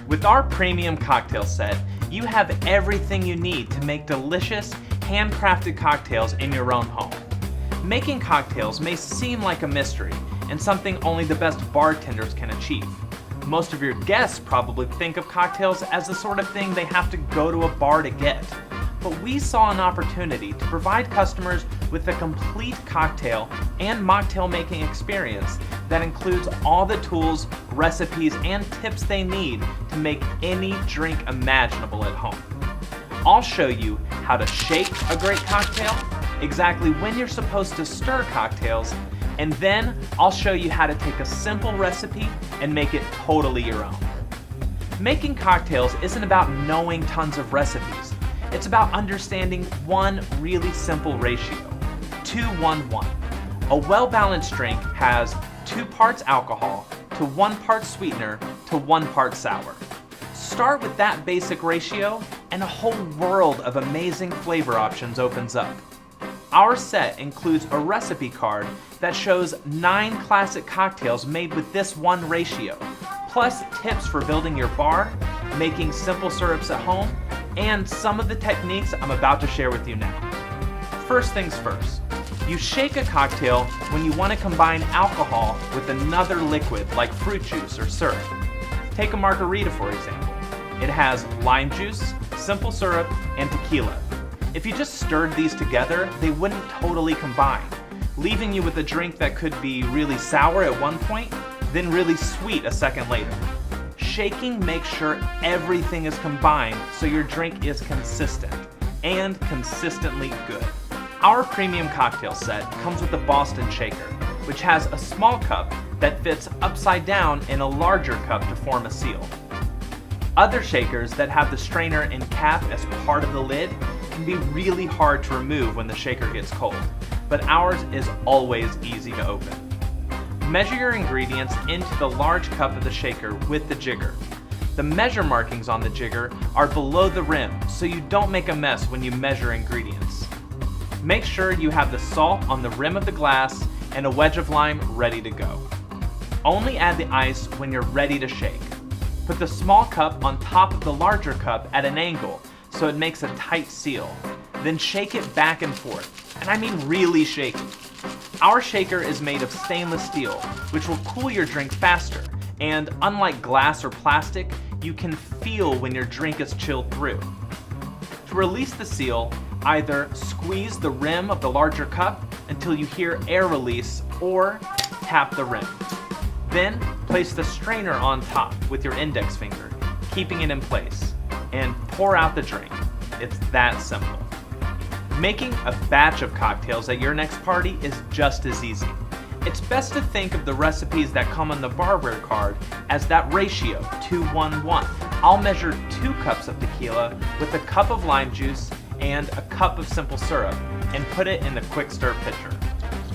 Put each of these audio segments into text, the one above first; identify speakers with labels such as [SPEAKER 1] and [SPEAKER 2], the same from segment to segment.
[SPEAKER 1] With our premium cocktail set, you have everything you need to make delicious, handcrafted cocktails in your own home. Making cocktails may seem like a mystery and something only the best bartenders can achieve. Most of your guests probably think of cocktails as the sort of thing they have to go to a bar to get. But we saw an opportunity to provide customers with a complete cocktail and mocktail making experience that includes all the tools, recipes, and tips they need to make any drink imaginable at home. I'll show you how to shake a great cocktail, exactly when you're supposed to stir cocktails, and then I'll show you how to take a simple recipe and make it totally your own. Making cocktails isn't about knowing tons of recipes. It's about understanding one really simple ratio, 2-1-1. A well-balanced drink has 2 parts alcohol to 1 part sweetener to 1 part sour. Start with that basic ratio and a whole world of amazing flavor options opens up. Our set includes a recipe card that shows 9 classic cocktails made with this one ratio, plus tips for building your bar, making simple syrups at home, and some of the techniques I'm about to share with you now. First things first, you shake a cocktail when you want to combine alcohol with another liquid like fruit juice or syrup. Take a margarita for example. It has lime juice, simple syrup, and tequila. If you just stirred these together, they wouldn't totally combine, leaving you with a drink that could be really sour at one point, then really sweet a second later. Shaking makes sure everything is combined so your drink is consistent and consistently good. Our premium cocktail set comes with a Boston shaker, which has a small cup that fits upside down in a larger cup to form a seal. Other shakers that have the strainer and cap as part of the lid can be really hard to remove when the shaker gets cold, but ours is always easy to open. Measure your ingredients into the large cup of the shaker with the jigger. The measure markings on the jigger are below the rim, so you don't make a mess when you measure ingredients. Make sure you have the salt on the rim of the glass and a wedge of lime ready to go. Only add the ice when you're ready to shake. Put the small cup on top of the larger cup at an angle so it makes a tight seal. Then shake it back and forth, and I mean really shake it. Our shaker is made of stainless steel, which will cool your drink faster, and unlike glass or plastic, you can feel when your drink is chilled through. To release the seal, either squeeze the rim of the larger cup until you hear air release or tap the rim. Then place the strainer on top with your index finger, keeping it in place, and pour out the drink. It's that simple. Making a batch of cocktails at your next party is just as easy. It's best to think of the recipes that come on the barware card as that ratio, 2-1-1. I'll measure 2 cups of tequila with a cup of lime juice and a cup of simple syrup and put it in the quick stir pitcher.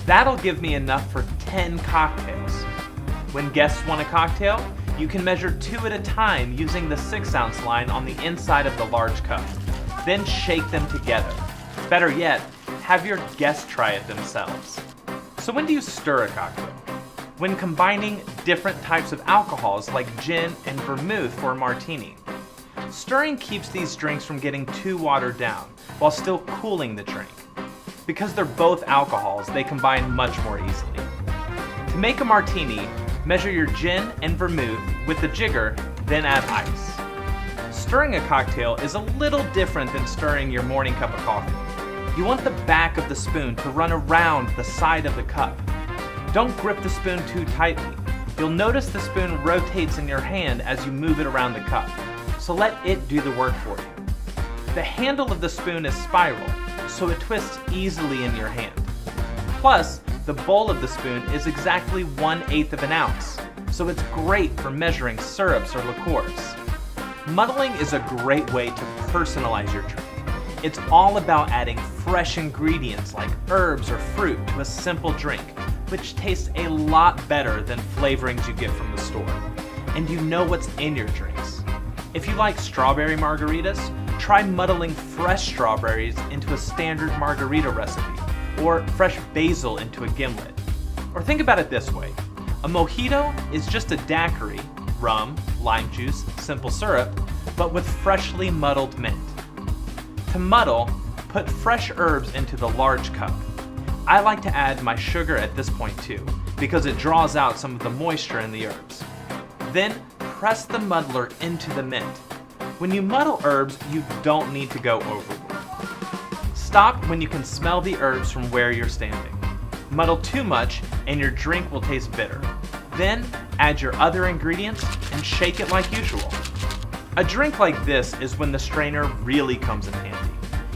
[SPEAKER 1] That'll give me enough for 10 cocktails. When guests want a cocktail, you can measure 2 at a time using the 6-ounce line on the inside of the large cup. Then shake them together. Better yet, have your guests try it themselves. So when do you stir a cocktail? When combining different types of alcohols like gin and vermouth for a martini. Stirring keeps these drinks from getting too watered down while still cooling the drink. Because they're both alcohols, they combine much more easily. To make a martini, measure your gin and vermouth with the jigger, then add ice. Stirring a cocktail is a little different than stirring your morning cup of coffee. You want the back of the spoon to run around the side of the cup. Don't grip the spoon too tightly. You'll notice the spoon rotates in your hand as you move it around the cup, so let it do the work for you. The handle of the spoon is spiral, so it twists easily in your hand. Plus, the bowl of the spoon is exactly 1/8 of an ounce, so it's great for measuring syrups or liqueurs. Muddling is a great way to personalize your drink. It's all about adding fresh ingredients like herbs or fruit to a simple drink, which tastes a lot better than flavorings you get from the store. And you know what's in your drinks. If you like strawberry margaritas, try muddling fresh strawberries into a standard margarita recipe, or fresh basil into a gimlet. Or think about it this way. A mojito is just a daiquiri rum, lime juice, simple syrup, but with freshly muddled mint. To muddle, put fresh herbs into the large cup. I like to add my sugar at this point too, because it draws out some of the moisture in the herbs. Then press the muddler into the mint. When you muddle herbs, you don't need to go overboard. Stop when you can smell the herbs from where you're standing. Muddle too much and your drink will taste bitter. Then add your other ingredients and shake it like usual. A drink like this is when the strainer really comes in handy.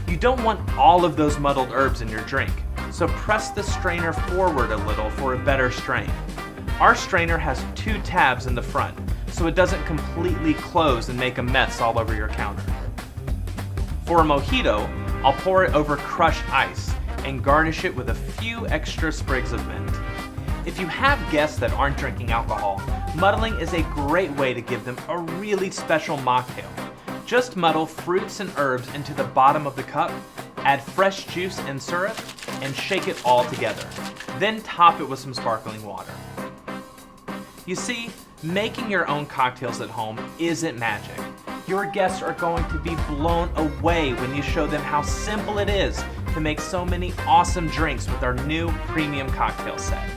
[SPEAKER 1] You don't want all of those muddled herbs in your drink, so press the strainer forward a little for a better strain. Our strainer has 2 tabs in the front, so it doesn't completely close and make a mess all over your counter. For a mojito, I'll pour it over crushed ice and garnish it with a few extra sprigs of mint. If you have guests that aren't drinking alcohol, muddling is a great way to give them a really special mocktail. Just muddle fruits and herbs into the bottom of the cup, add fresh juice and syrup, and shake it all together. Then top it with some sparkling water. You see, making your own cocktails at home isn't magic. Your guests are going to be blown away when you show them how simple it is to make so many awesome drinks with our new premium cocktail set.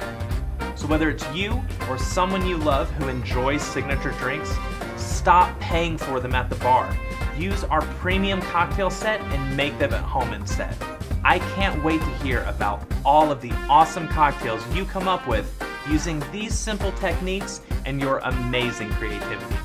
[SPEAKER 1] So whether it's you or someone you love who enjoys signature drinks, stop paying for them at the bar. Use our premium cocktail set and make them at home instead. I can't wait to hear about all of the awesome cocktails you come up with using these simple techniques and your amazing creativity.